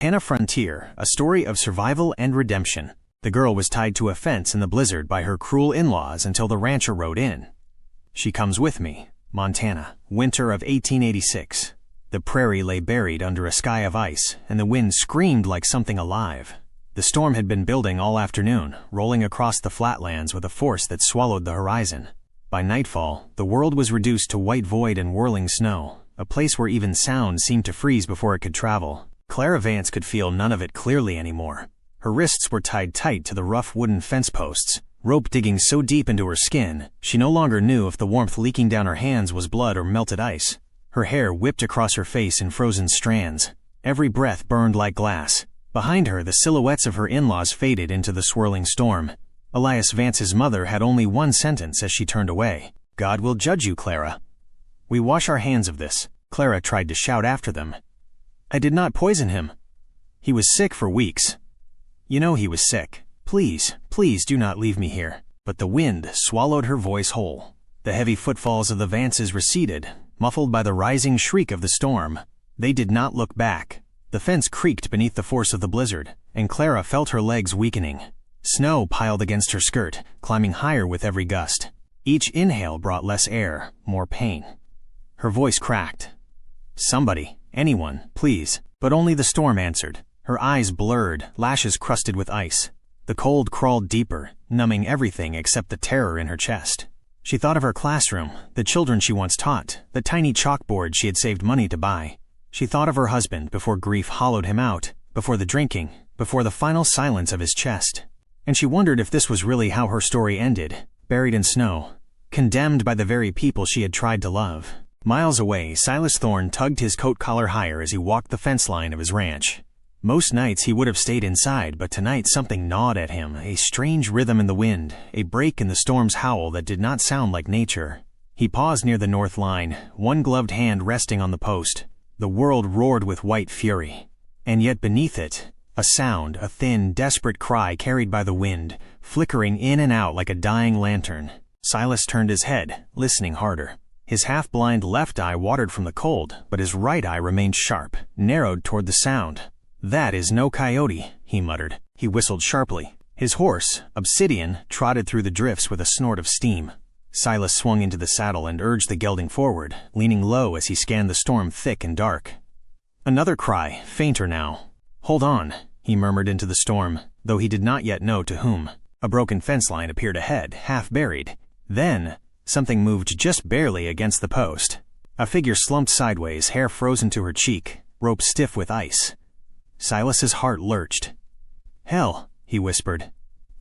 Hannah Frontier, a story of survival and redemption. The girl was tied to a fence in the blizzard by her cruel in-laws until the rancher rode in. She comes with me. Montana, winter of 1886. The prairie lay buried under a sky of ice, and the wind screamed like something alive. The storm had been building all afternoon, rolling across the flatlands with a force that swallowed the horizon. By nightfall, the world was reduced to white void and whirling snow, a place where even sound seemed to freeze before it could travel. Clara Vance could feel none of it clearly anymore. Her wrists were tied tight to the rough wooden fence posts, rope digging so deep into her skin, she no longer knew if the warmth leaking down her hands was blood or melted ice. Her hair whipped across her face in frozen strands. Every breath burned like glass. Behind her, the silhouettes of her in-laws faded into the swirling storm. Elias Vance's mother had only one sentence as she turned away. "God will judge you, Clara." "We wash our hands of this," Clara tried to shout after them. "I did not poison him. He was sick for weeks." "You know he was sick. Please, please do not leave me here." But the wind swallowed her voice whole. The heavy footfalls of the Vances receded, muffled by the rising shriek of the storm. They did not look back. The fence creaked beneath the force of the blizzard, and Clara felt her legs weakening. Snow piled against her skirt, climbing higher with every gust. Each inhale brought less air, more pain. Her voice cracked. "Somebody, anyone, please." But only the storm answered. Her eyes blurred, lashes crusted with ice. The cold crawled deeper, numbing everything except the terror in her chest. She thought of her classroom, the children she once taught, the tiny chalkboard she had saved money to buy. She thought of her husband before grief hollowed him out, before the drinking, before the final silence of his chest. And she wondered if this was really how her story ended, buried in snow, condemned by the very people she had tried to love. Miles away, Silas Thorne tugged his coat collar higher as he walked the fence line of his ranch. Most nights he would have stayed inside, but tonight something gnawed at him, a strange rhythm in the wind, a break in the storm's howl that did not sound like nature. He paused near the north line, one gloved hand resting on the post. The world roared with white fury. And yet beneath it, a sound, a thin, desperate cry carried by the wind, flickering in and out like a dying lantern. Silas turned his head, listening harder. His half-blind left eye watered from the cold, but his right eye remained sharp, narrowed toward the sound. "That is no coyote," he muttered. He whistled sharply. His horse, Obsidian, trotted through the drifts with a snort of steam. Silas swung into the saddle and urged the gelding forward, leaning low as he scanned the storm thick and dark. Another cry, fainter now. "Hold on," he murmured into the storm, though he did not yet know to whom. A broken fence line appeared ahead, half buried. Then, something moved just barely against the post. A figure slumped sideways, hair frozen to her cheek, rope stiff with ice. Silas's heart lurched. "Hell," he whispered.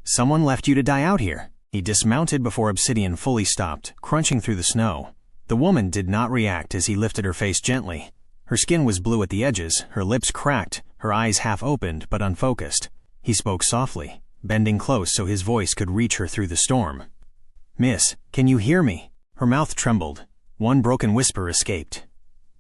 "Someone left you to die out here." He dismounted before Obsidian fully stopped, crunching through the snow. The woman did not react as he lifted her face gently. Her skin was blue at the edges, her lips cracked, her eyes half opened but unfocused. He spoke softly, bending close so his voice could reach her through the storm. "Miss, can you hear me?" Her mouth trembled. One broken whisper escaped.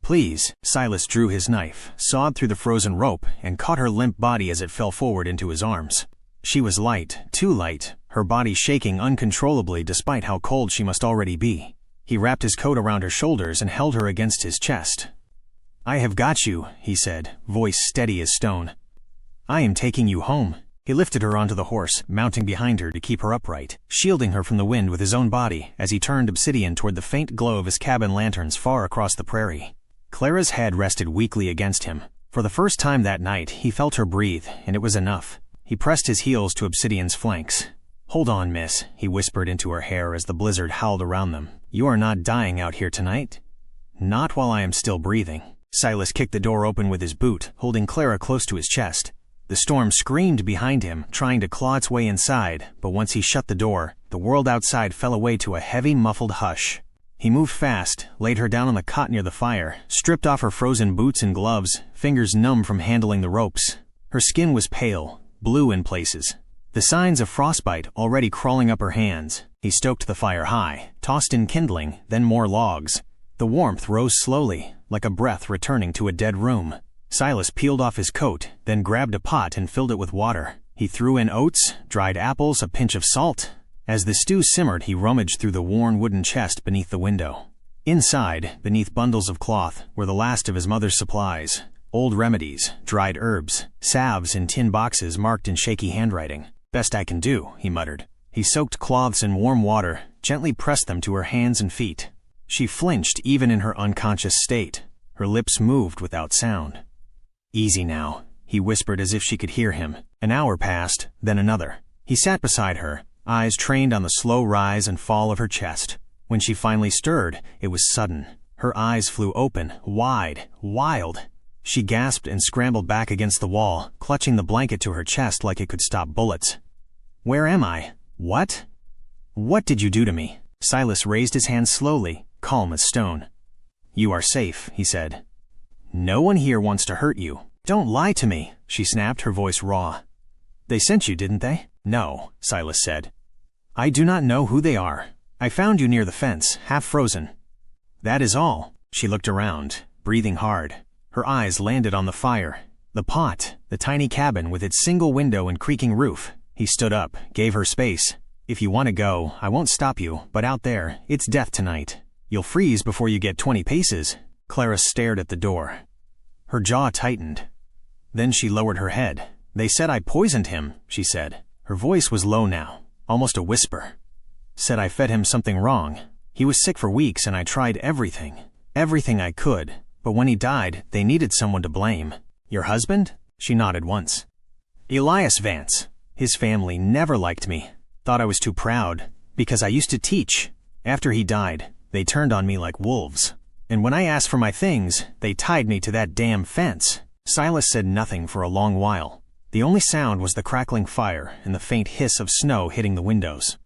"Please." Silas drew his knife, sawed through the frozen rope, and caught her limp body as it fell forward into his arms. She was light, too light, her body shaking uncontrollably despite how cold she must already be. He wrapped his coat around her shoulders and held her against his chest. "I have got you," he said, voice steady as stone. "I am taking you home." He lifted her onto the horse, mounting behind her to keep her upright, shielding her from the wind with his own body as he turned Obsidian toward the faint glow of his cabin lanterns far across the prairie. Clara's head rested weakly against him. For the first time that night, he felt her breathe, and it was enough. He pressed his heels to Obsidian's flanks. "Hold on, miss," he whispered into her hair as the blizzard howled around them. "You are not dying out here tonight." "Not while I am still breathing." Silas kicked the door open with his boot, holding Clara close to his chest. The storm screamed behind him, trying to claw its way inside, but once he shut the door, the world outside fell away to a heavy, muffled hush. He moved fast, laid her down on the cot near the fire, stripped off her frozen boots and gloves, fingers numb from handling the ropes. Her skin was pale, blue in places, the signs of frostbite already crawling up her hands. He stoked the fire high, tossed in kindling, then more logs. The warmth rose slowly, like a breath returning to a dead room. Silas peeled off his coat, then grabbed a pot and filled it with water. He threw in oats, dried apples, a pinch of salt. As the stew simmered, he rummaged through the worn wooden chest beneath the window. Inside, beneath bundles of cloth, were the last of his mother's supplies. Old remedies, dried herbs, salves in tin boxes marked in shaky handwriting. "Best I can do," he muttered. He soaked cloths in warm water, gently pressed them to her hands and feet. She flinched even in her unconscious state. Her lips moved without sound. "Easy now," he whispered as if she could hear him. An hour passed, then another. He sat beside her, eyes trained on the slow rise and fall of her chest. When she finally stirred, it was sudden. Her eyes flew open, wide, wild. She gasped and scrambled back against the wall, clutching the blanket to her chest like it could stop bullets. "Where am I? What? What did you do to me?" Silas raised his hand slowly, calm as stone. "You are safe," he said. "No one here wants to hurt you." "Don't lie to me," she snapped, her voice raw. "They sent you, didn't they?" "No," Silas said. "I do not know who they are. I found you near the fence, half frozen." "That is all." She looked around, breathing hard. Her eyes landed on the fire, the pot, the tiny cabin with its single window and creaking roof. He stood up, gave her space. "If you want to go, I won't stop you, but out there, it's death tonight. You'll freeze before you get 20 paces. Clara stared at the door. Her jaw tightened. Then she lowered her head. "They said I poisoned him," she said. Her voice was low now, almost a whisper. "Said I fed him something wrong. He was sick for weeks and I tried everything I could. But when he died, they needed someone to blame." "Your husband?" She nodded once. "Silas Vance. His family never liked me. Thought I was too proud, because I used to teach. After he died, they turned on me like wolves. And when I asked for my things, they tied me to that damn fence." Silas said nothing for a long while. The only sound was the crackling fire and the faint hiss of snow hitting the windows.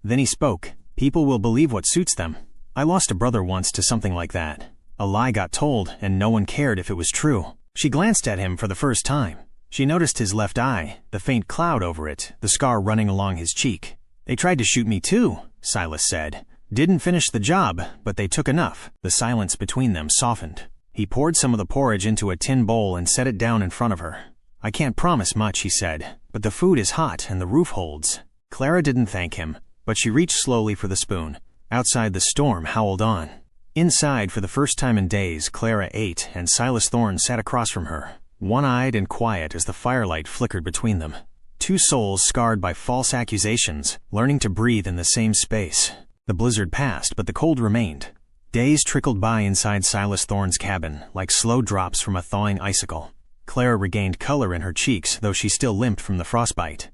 Then he spoke. "People will believe what suits them. I lost a brother once to something like that. A lie got told, and no one cared if it was true." She glanced at him for the first time. She noticed his left eye, the faint cloud over it, the scar running along his cheek. "They tried to shoot me too," Silas said. "Didn't finish the job, but they took enough." The silence between them softened. He poured some of the porridge into a tin bowl and set it down in front of her. "I can't promise much," he said, "but the food is hot and the roof holds." Clara didn't thank him, but she reached slowly for the spoon. Outside, the storm howled on. Inside, for the first time in days, Clara ate, and Silas Thorne sat across from her, one-eyed and quiet as the firelight flickered between them. Two souls scarred by false accusations, learning to breathe in the same space. The blizzard passed, but the cold remained. Days trickled by inside Silas Thorne's cabin, like slow drops from a thawing icicle. Clara regained color in her cheeks, though she still limped from the frostbite.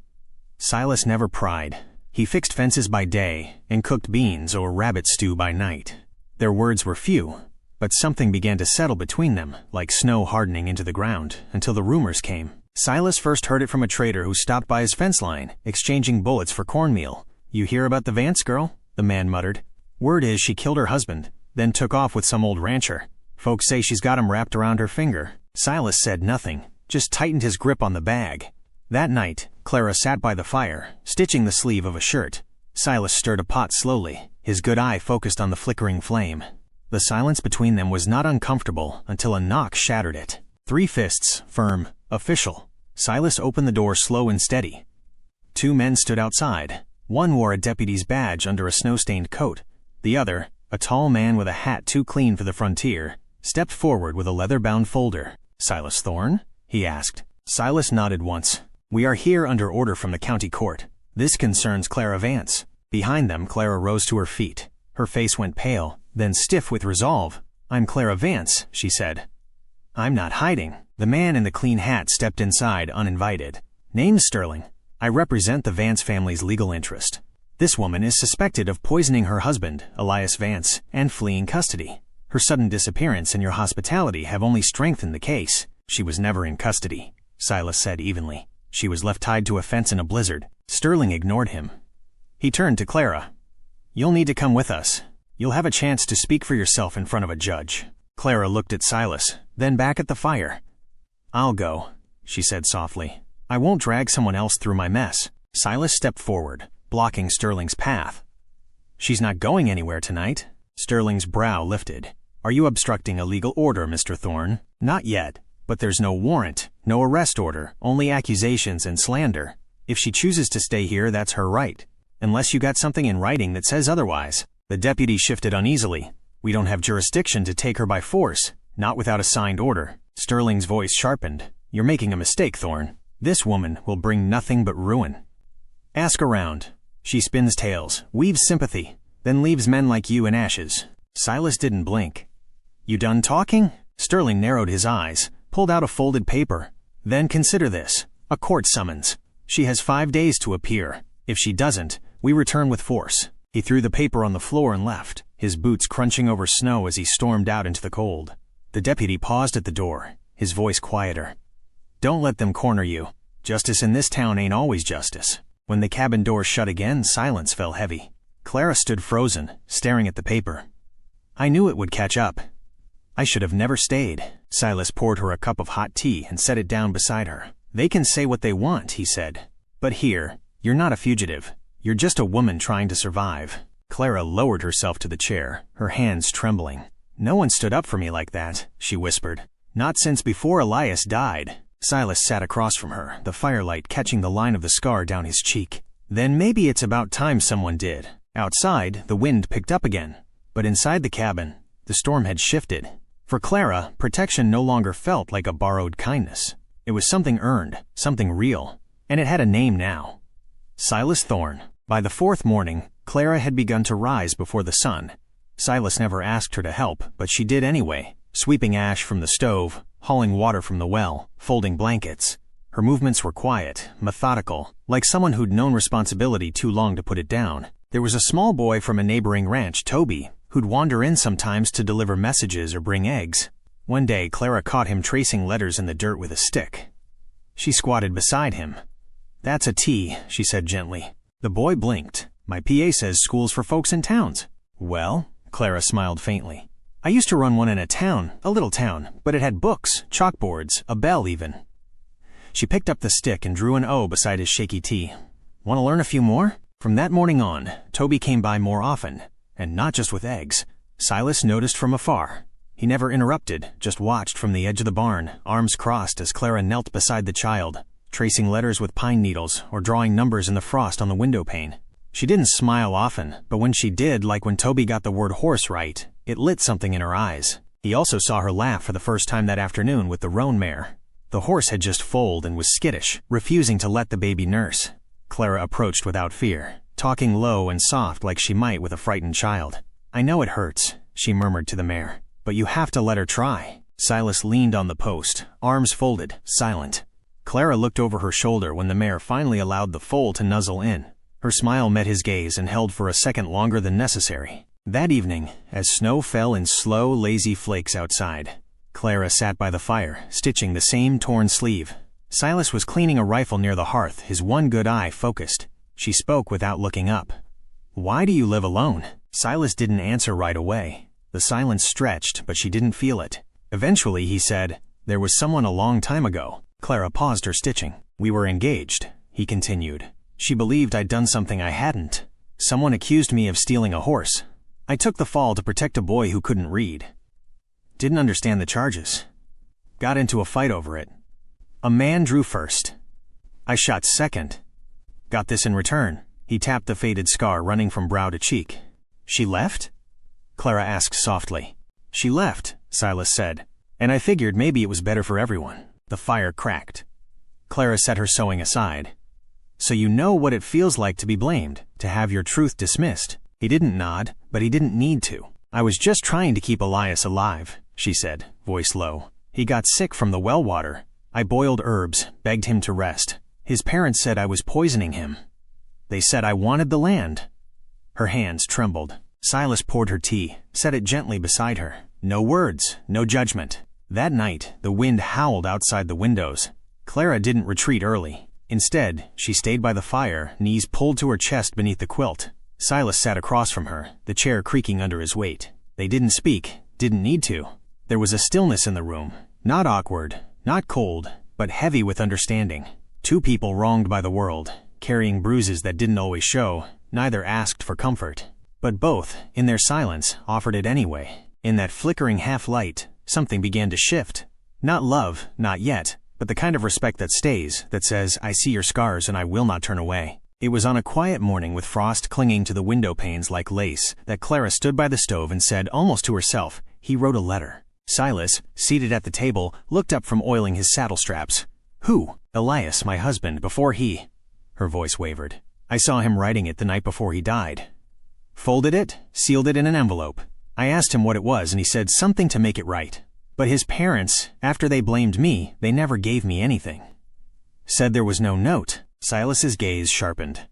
Silas never pried. He fixed fences by day and cooked beans or rabbit stew by night. Their words were few, but something began to settle between them, like snow hardening into the ground, until the rumors came. Silas first heard it from a trader who stopped by his fence line, exchanging bullets for cornmeal. "You hear about the Vance girl?" the man muttered. "Word is she killed her husband, then took off with some old rancher. Folks say she's got him wrapped around her finger." Silas said nothing, just tightened his grip on the bag. That night, Clara sat by the fire, stitching the sleeve of a shirt. Silas stirred a pot slowly, his good eye focused on the flickering flame. The silence between them was not uncomfortable until a knock shattered it. 3 fists, firm, official. Silas opened the door slow and steady. 2 men stood outside. One wore a deputy's badge under a snow-stained coat. The other, a tall man with a hat too clean for the frontier, stepped forward with a leather-bound folder. "Silas Thorne?" he asked. Silas nodded once. "We are here under order from the county court. This concerns Clara Vance." Behind them, Clara rose to her feet. Her face went pale, then stiff with resolve. "I'm Clara Vance," she said. "I'm not hiding." The man in the clean hat stepped inside uninvited. "Name's Sterling. I represent the Vance family's legal interest. This woman is suspected of poisoning her husband, Silas Vance, and fleeing custody. Her sudden disappearance and your hospitality have only strengthened the case." "She was never in custody," Silas said evenly. "She was left tied to a fence in a blizzard." Sterling ignored him. He turned to Clara. "You'll need to come with us. You'll have a chance to speak for yourself in front of a judge." Clara looked at Silas, then back at the fire. "I'll go," she said softly. "I won't drag someone else through my mess." Silas stepped forward, blocking Sterling's path. "She's not going anywhere tonight." Sterling's brow lifted. "Are you obstructing a legal order, Mr. Thorne?" "Not yet, but there's no warrant, no arrest order, only accusations and slander. If she chooses to stay here, that's her right. Unless you got something in writing that says otherwise." The deputy shifted uneasily. "We don't have jurisdiction to take her by force, not without a signed order." Sterling's voice sharpened. "You're making a mistake, Thorne. This woman will bring nothing but ruin. Ask around. She spins tales, weaves sympathy, then leaves men like you in ashes." Silas didn't blink. "You done talking?" Sterling narrowed his eyes, pulled out a folded paper. "Then consider this. A court summons. She has 5 days to appear. If she doesn't, we return with force." He threw the paper on the floor and left, his boots crunching over snow as he stormed out into the cold. The deputy paused at the door, his voice quieter. "Don't let them corner you. Justice in this town ain't always justice." When the cabin door shut again, silence fell heavy. Clara stood frozen, staring at the paper. "I knew it would catch up. I should have never stayed." Silas poured her a cup of hot tea and set it down beside her. "They can say what they want," he said. "But here, you're not a fugitive. You're just a woman trying to survive." Clara lowered herself to the chair, her hands trembling. "No one stood up for me like that," she whispered. "Not since before Elias died." Silas sat across from her, the firelight catching the line of the scar down his cheek. "Then maybe it's about time someone did." Outside, the wind picked up again. But inside the cabin, the storm had shifted. For Clara, protection no longer felt like a borrowed kindness. It was something earned, something real. And it had a name now. Silas Thorne. By the 4th morning, Clara had begun to rise before the sun. Silas never asked her to help, but she did anyway, sweeping ash from the stove, hauling water from the well, folding blankets. Her movements were quiet, methodical, like someone who'd known responsibility too long to put it down. There was a small boy from a neighboring ranch, Toby, who'd wander in sometimes to deliver messages or bring eggs. One day, Clara caught him tracing letters in the dirt with a stick. She squatted beside him. "That's a T," she said gently. The boy blinked. "My PA says school's for folks in towns." "Well," Clara smiled faintly. "I used to run one in a little town, but it had books, chalkboards, a bell even." She picked up the stick and drew an O beside his shaky T. "Want to learn a few more?" From that morning on, Toby came by more often, and not just with eggs. Silas noticed from afar. He never interrupted, just watched from the edge of the barn, arms crossed as Clara knelt beside the child, tracing letters with pine needles or drawing numbers in the frost on the window pane. She didn't smile often, but when she did, like when Toby got the word horse right, it lit something in her eyes. He also saw her laugh for the first time that afternoon with the roan mare. The horse had just foaled and was skittish, refusing to let the baby nurse. Clara approached without fear, talking low and soft like she might with a frightened child. "I know it hurts," she murmured to the mare, "but you have to let her try." Silas leaned on the post, arms folded, silent. Clara looked over her shoulder when the mare finally allowed the foal to nuzzle in. Her smile met his gaze and held for a second longer than necessary. That evening, as snow fell in slow, lazy flakes outside, Clara sat by the fire, stitching the same torn sleeve. Silas was cleaning a rifle near the hearth, his one good eye focused. She spoke without looking up. "Why do you live alone?" Silas didn't answer right away. The silence stretched, but she didn't feel it. Eventually, he said, "There was someone a long time ago." Clara paused her stitching. "We were engaged," he continued. "She believed I'd done something I hadn't. Someone accused me of stealing a horse. I took the fall to protect a boy who couldn't read. Didn't understand the charges. Got into a fight over it. A man drew first. I shot second. Got this in return." He tapped the faded scar running from brow to cheek. "She left?" Clara asked softly. "She left," Silas said, "and I figured maybe it was better for everyone." The fire cracked. Clara set her sewing aside. "So you know what it feels like to be blamed, to have your truth dismissed." He didn't nod, but he didn't need to. "I was just trying to keep Elias alive," she said, voice low. "He got sick from the well water. I boiled herbs, begged him to rest. His parents said I was poisoning him. They said I wanted the land." Her hands trembled. Silas poured her tea, set it gently beside her. No words, no judgment. That night, the wind howled outside the windows. Clara didn't retreat early. Instead, she stayed by the fire, knees pulled to her chest beneath the quilt. Silas sat across from her, the chair creaking under his weight. They didn't speak, didn't need to. There was a stillness in the room, not awkward, not cold, but heavy with understanding. Two people wronged by the world, carrying bruises that didn't always show. Neither asked for comfort, but both, in their silence, offered it anyway. In that flickering half-light, something began to shift. Not love, not yet, but the kind of respect that stays, that says, "I see your scars and I will not turn away." It was on a quiet morning with frost clinging to the window panes like lace that Clara stood by the stove and said, almost to herself, "He wrote a letter." Silas, seated at the table, looked up from oiling his saddle straps. Who? Elias, my husband, before he... Her voice wavered. I saw him writing it the night before he died. Folded it, sealed it in an envelope. I asked him what it was and he said something to make it right. But his parents, after they blamed me, they never gave me anything. Said there was no note. Silas's gaze sharpened.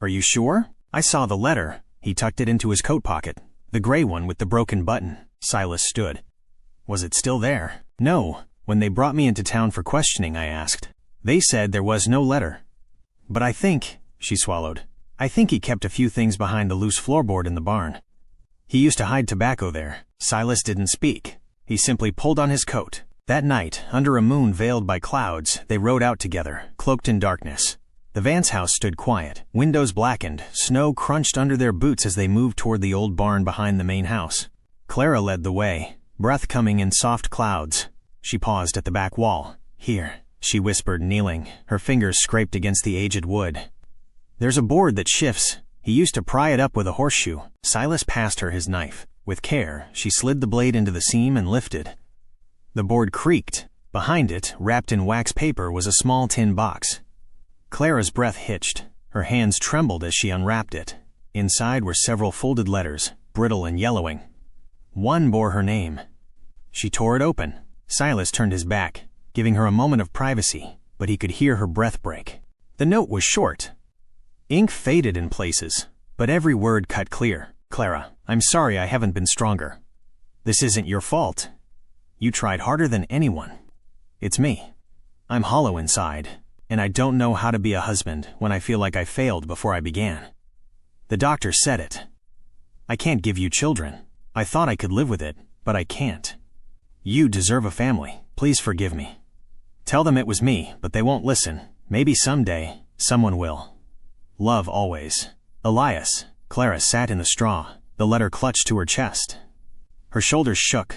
Are you sure? I saw the letter. He tucked it into his coat pocket. The gray one with the broken button. Silas stood. Was it still there? No. When they brought me into town for questioning, I asked. They said there was no letter. But I think, she swallowed, I think he kept a few things behind the loose floorboard in the barn. He used to hide tobacco there. Silas didn't speak. He simply pulled on his coat. That night, under a moon veiled by clouds, they rode out together, cloaked in darkness. The Vance house stood quiet, windows blackened, snow crunched under their boots as they moved toward the old barn behind the main house. Clara led the way, breath coming in soft clouds. She paused at the back wall. Here, she whispered, kneeling. Her fingers scraped against the aged wood. There's a board that shifts. He used to pry it up with a horseshoe. Silas passed her his knife. With care, she slid the blade into the seam and lifted. The board creaked. Behind it, wrapped in wax paper, was a small tin box. Clara's breath hitched. Her hands trembled as she unwrapped it. Inside were several folded letters, brittle and yellowing. One bore her name. She tore it open. Silas turned his back, giving her a moment of privacy, but he could hear her breath break. The note was short. Ink faded in places, but every word cut clear. Clara, I'm sorry I haven't been stronger. This isn't your fault. You tried harder than anyone. It's me. I'm hollow inside, and I don't know how to be a husband when I feel like I failed before I began. The doctor said it. I can't give you children. I thought I could live with it, but I can't. You deserve a family. Please forgive me. Tell them it was me, but they won't listen. Maybe someday, someone will. Love always. Elias. Clara sat in the straw, the letter clutched to her chest. Her shoulders shook.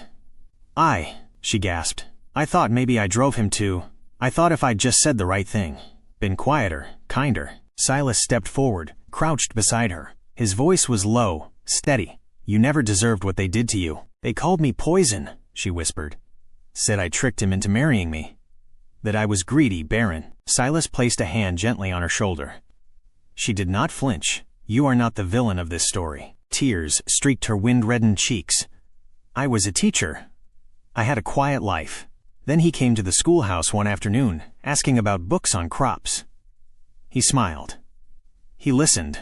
She gasped. I thought maybe I drove him to. I thought if I'd just said the right thing, been quieter, kinder. Silas stepped forward, crouched beside her. His voice was low, steady. You never deserved what they did to you. They called me poison, she whispered. Said I tricked him into marrying me. That I was greedy, barren. Silas placed a hand gently on her shoulder. She did not flinch. You are not the villain of this story. Tears streaked her wind-reddened cheeks. I was a teacher. I had a quiet life. Then he came to the schoolhouse one afternoon, asking about books on crops. He smiled. He listened.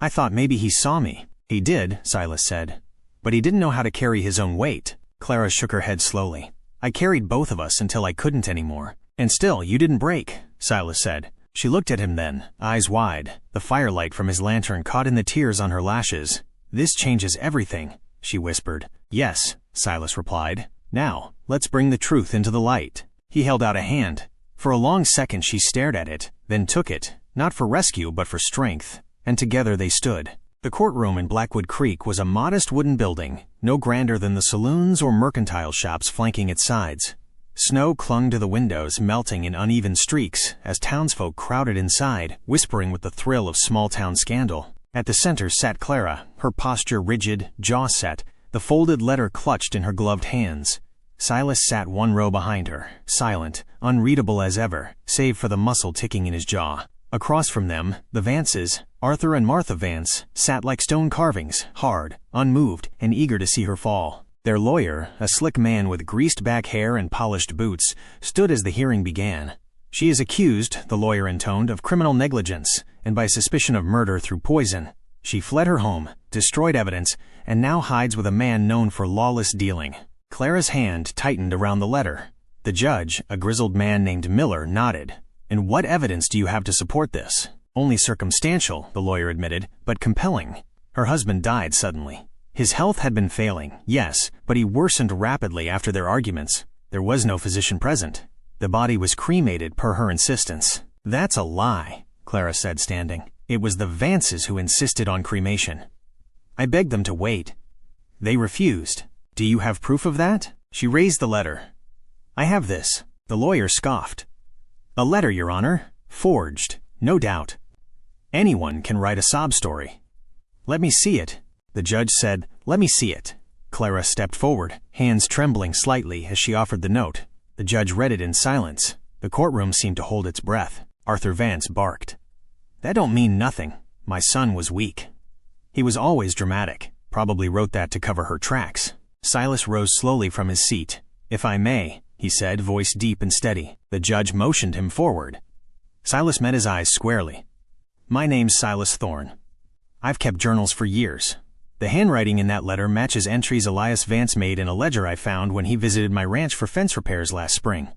I thought maybe he saw me. He did, Silas said. But he didn't know how to carry his own weight. Clara shook her head slowly. I carried both of us until I couldn't anymore. And still, you didn't break, Silas said. She looked at him then, eyes wide, the firelight from his lantern caught in the tears on her lashes. This changes everything, she whispered. Yes, Silas replied. Now, let's bring the truth into the light. He held out a hand. For a long second she stared at it, then took it, not for rescue but for strength, and together they stood. The courtroom in Blackwood Creek was a modest wooden building, no grander than the saloons or mercantile shops flanking its sides. Snow clung to the windows, melting in uneven streaks, as townsfolk crowded inside, whispering with the thrill of small-town scandal. At the center sat Clara, her posture rigid, jaw set, the folded letter clutched in her gloved hands. Silas sat one row behind her, silent, unreadable as ever, save for the muscle ticking in his jaw. Across from them, the Vances, Arthur and Martha Vance, sat like stone carvings, hard, unmoved, and eager to see her fall. Their lawyer, a slick man with greased-back hair and polished boots, stood as the hearing began. She is accused, the lawyer intoned, of criminal negligence, and by suspicion of murder through poison. She fled her home, destroyed evidence, and now hides with a man known for lawless dealing. Clara's hand tightened around the letter. The judge, a grizzled man named Miller, nodded. And what evidence do you have to support this? Only circumstantial, the lawyer admitted, but compelling. Her husband died suddenly. His health had been failing, yes, but he worsened rapidly after their arguments. There was no physician present. The body was cremated per her insistence. That's a lie, Clara said, standing. It was the Vances who insisted on cremation. I begged them to wait. They refused. Do you have proof of that? She raised the letter. I have this. The lawyer scoffed. A letter, Your Honor. Forged, no doubt. Anyone can write a sob story. Let me see it. The judge said, Let me see it. Clara stepped forward, hands trembling slightly as she offered the note. The judge read it in silence. The courtroom seemed to hold its breath. Arthur Vance barked. "That don't mean nothing. My son was weak. He was always dramatic. Probably wrote that to cover her tracks." Silas rose slowly from his seat. "If I may," he said, voice deep and steady. The judge motioned him forward. Silas met his eyes squarely. "My name's Silas Thorne. I've kept journals for years. The handwriting in that letter matches entries Elias Vance made in a ledger I found when he visited my ranch for fence repairs last spring.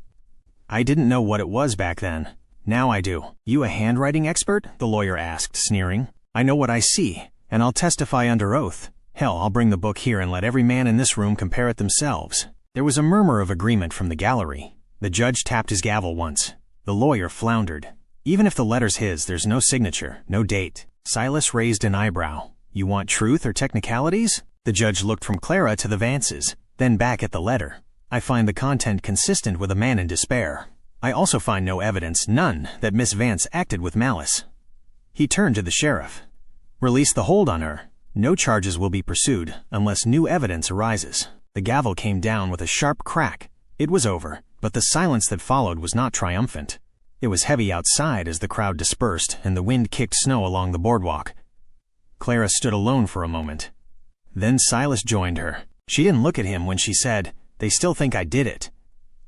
I didn't know what it was back then. Now I do." "You a handwriting expert?" the lawyer asked, sneering. "I know what I see, and I'll testify under oath. Hell, I'll bring the book here and let every man in this room compare it themselves." There was a murmur of agreement from the gallery. The judge tapped his gavel once. The lawyer floundered. "Even if the letter's his, there's no signature, no date." Silas raised an eyebrow. "You want truth or technicalities?" The judge looked from Clara to the Vances, then back at the letter. "I find the content consistent with a man in despair. I also find no evidence, none, that Miss Vance acted with malice." He turned to the sheriff. "Release the hold on her. No charges will be pursued unless new evidence arises." The gavel came down with a sharp crack. It was over, but the silence that followed was not triumphant. It was heavy outside as the crowd dispersed and the wind kicked snow along the boardwalk. Clara stood alone for a moment. Then Silas joined her. She didn't look at him when she said, "They still think I did it."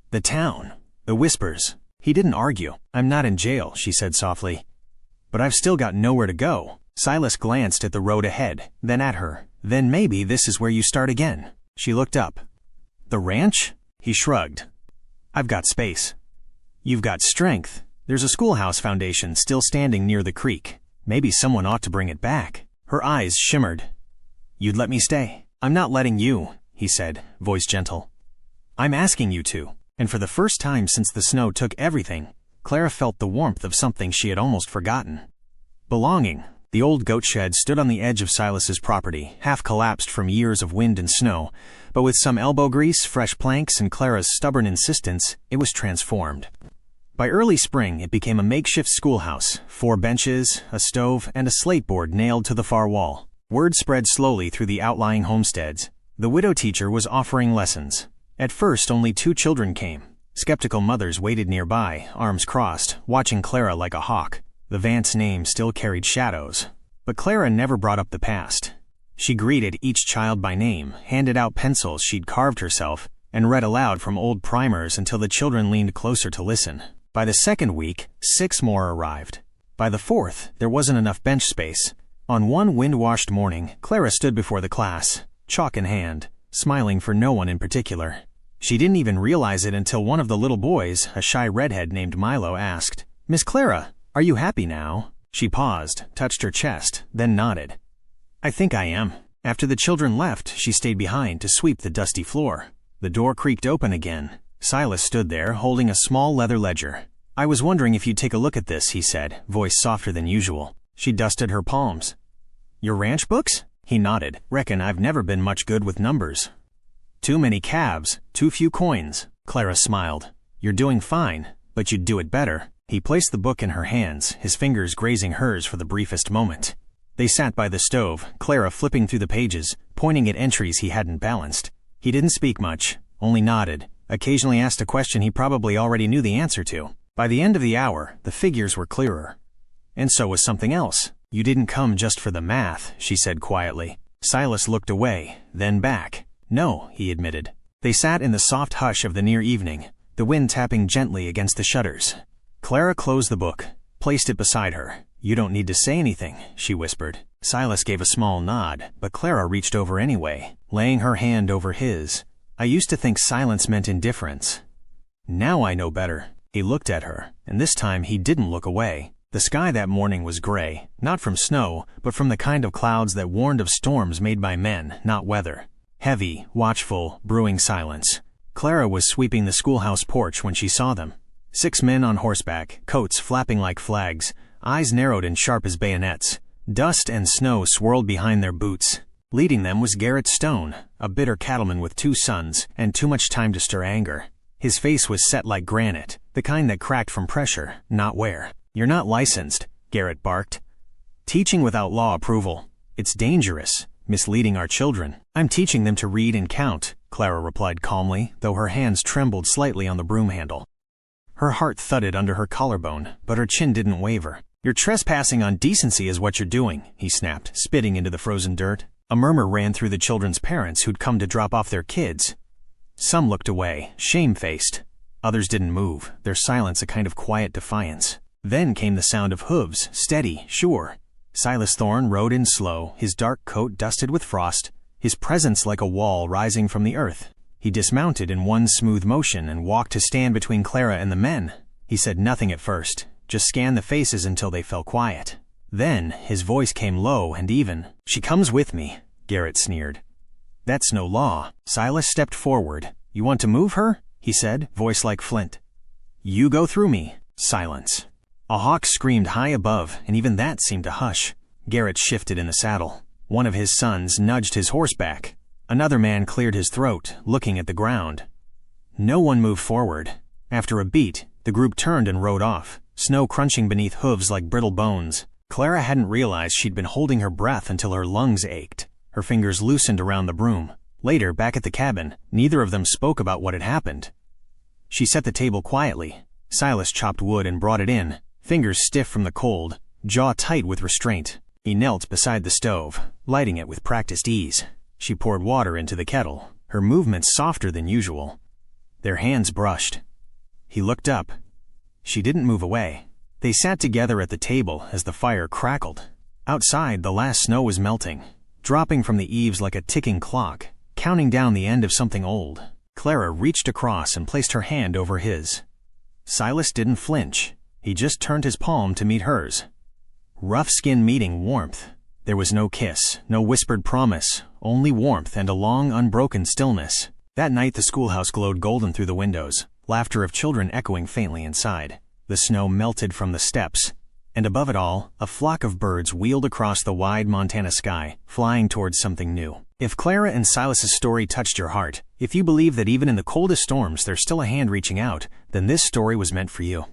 The town, the whispers. He didn't argue. "I'm not in jail," she said softly. "But I've still got nowhere to go." Silas glanced at the road ahead, then at her. "Then maybe this is where you start again." She looked up. "The ranch?" He shrugged. "I've got space." "You've got strength. There's a schoolhouse foundation still standing near the creek. Maybe someone ought to bring it back." Her eyes shimmered. "You'd let me stay?" "I'm not letting you," he said, voice gentle. "I'm asking you to." And for the first time since the snow took everything, Clara felt the warmth of something she had almost forgotten. Belonging. The old goat shed stood on the edge of Silas's property, half collapsed from years of wind and snow, but with some elbow grease, fresh planks, and Clara's stubborn insistence, it was transformed. By early spring, it became a makeshift schoolhouse, 4 benches, a stove, and a slate board nailed to the far wall. Word spread slowly through the outlying homesteads. The widow teacher was offering lessons. At first, only 2 children came. Skeptical mothers waited nearby, arms crossed, watching Clara like a hawk. The Vance name still carried shadows. But Clara never brought up the past. She greeted each child by name, handed out pencils she'd carved herself, and read aloud from old primers until the children leaned closer to listen. By the second week, 6 more arrived. By the 4th, there wasn't enough bench space. On one wind-washed morning, Clara stood before the class, chalk in hand, smiling for no one in particular. She didn't even realize it until one of the little boys, a shy redhead named Milo, asked, "Miss Clara, are you happy now?" She paused, touched her chest, then nodded. "I think I am." After the children left, she stayed behind to sweep the dusty floor. The door creaked open again. Silas stood there, holding a small leather ledger. "I was wondering if you'd take a look at this," he said, voice softer than usual. She dusted her palms. "Your ranch books?" He nodded. "Reckon I've never been much good with numbers." "Too many calves, too few coins." Clara smiled. "You're doing fine, but you'd do it better." He placed the book in her hands, his fingers grazing hers for the briefest moment. They sat by the stove, Clara flipping through the pages, pointing at entries he hadn't balanced. He didn't speak much, only nodded, occasionally asked a question he probably already knew the answer to. By the end of the hour, the figures were clearer. And so was something else. "You didn't come just for the math," she said quietly. Silas looked away, then back. "No," he admitted. They sat in the soft hush of the near evening, the wind tapping gently against the shutters. Clara closed the book, placed it beside her. "You don't need to say anything," she whispered. Silas gave a small nod, but Clara reached over anyway, laying her hand over his. "I used to think silence meant indifference. Now I know better." He looked at her, and this time he didn't look away. The sky that morning was gray, not from snow, but from the kind of clouds that warned of storms made by men, not weather. Heavy, watchful, brewing silence. Clara was sweeping the schoolhouse porch when she saw them. 6 men on horseback, coats flapping like flags, eyes narrowed and sharp as bayonets. Dust and snow swirled behind their boots. Leading them was Garrett Stone, a bitter cattleman with 2 sons, and too much time to stir anger. His face was set like granite, the kind that cracked from pressure, not wear. "You're not licensed," Garrett barked. "Teaching without law approval. It's dangerous. misleading our children. I'm teaching them to read and count, Clara replied calmly, though her hands trembled slightly on the broom handle. Her heart thudded under her collarbone, but her chin didn't waver. You're trespassing on decency is what you're doing, he snapped, spitting into the frozen dirt. A murmur ran through the children's parents who'd come to drop off their kids. Some looked away, shame-faced. Others didn't move, their silence a kind of quiet defiance. Then came the sound of hooves, steady, sure. Silas Thorne rode in slow, his dark coat dusted with frost, his presence like a wall rising from the earth. He dismounted in one smooth motion and walked to stand between Clara and the men. He said nothing at first, just scanned the faces until they fell quiet. Then, his voice came low and even. She comes with me, Garrett sneered. That's no law. Silas stepped forward. You want to move her? He said, voice like flint. You go through me. Silence. A hawk screamed high above, and even that seemed to hush. Garrett shifted in the saddle. One of his sons nudged his horse back. Another man cleared his throat, looking at the ground. No one moved forward. After a beat, the group turned and rode off, snow crunching beneath hooves like brittle bones. Clara hadn't realized she'd been holding her breath until her lungs ached. Her fingers loosened around the broom. Later, back at the cabin, neither of them spoke about what had happened. She set the table quietly. Silas chopped wood and brought it in, fingers stiff from the cold, jaw tight with restraint. He knelt beside the stove, lighting it with practiced ease. She poured water into the kettle, her movements softer than usual. Their hands brushed. He looked up. She didn't move away. They sat together at the table as the fire crackled. Outside, the last snow was melting, dropping from the eaves like a ticking clock, counting down the end of something old. Clara reached across and placed her hand over his. Silas didn't flinch. He just turned his palm to meet hers. Rough skin meeting warmth. There was no kiss, no whispered promise, only warmth and a long, unbroken stillness. That night the schoolhouse glowed golden through the windows, laughter of children echoing faintly inside. The snow melted from the steps, and above it all, a flock of birds wheeled across the wide Montana sky, flying towards something new. If Clara and Silas's story touched your heart, if you believe that even in the coldest storms there's still a hand reaching out, then this story was meant for you.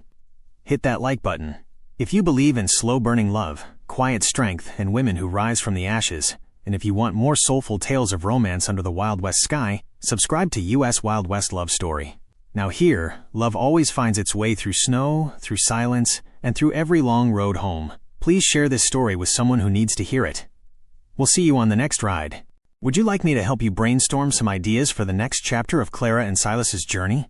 Hit that like button. If you believe in slow-burning love, quiet strength, and women who rise from the ashes, and if you want more soulful tales of romance under the Wild West sky, subscribe to U.S. Wild West Love Story. Now here, love always finds its way through snow, through silence, and through every long road home. Please share this story with someone who needs to hear it. We'll see you on the next ride. Would you like me to help you brainstorm some ideas for the next chapter of Clara and Silas's journey?